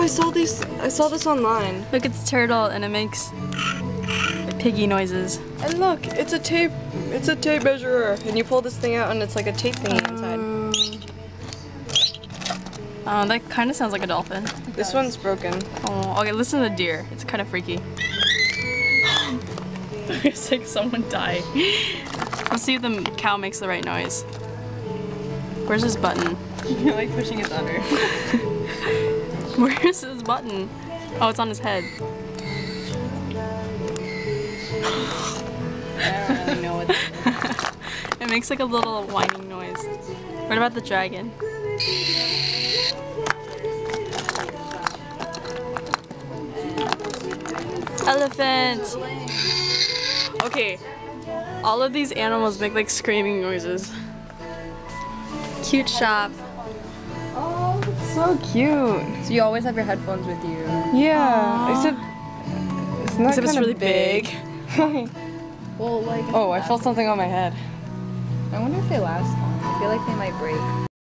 I saw this online. Look, it's turtle and it makes piggy noises. And look, it's a tape measurer. And you pull this thing out and it's like a tape thingy inside. Oh, that kind of sounds like a dolphin. This one's broken. Oh, okay, listen to the deer. It's kind of freaky. It's like someone died. Let's see if the cow makes the right noise. Where's his button? You're like pushing his udder. Where's his button? Oh, it's on his head. I don't really know what It makes like a little whining noise. What about the dragon? Elephant! Okay, all of these animals make like screaming noises. Cute shop. Oh, it's so cute. So you always have your headphones with you? Yeah, except It's really big. Well, like... Oh, I felt something on my head. I wonder if they last long. I feel like they might break.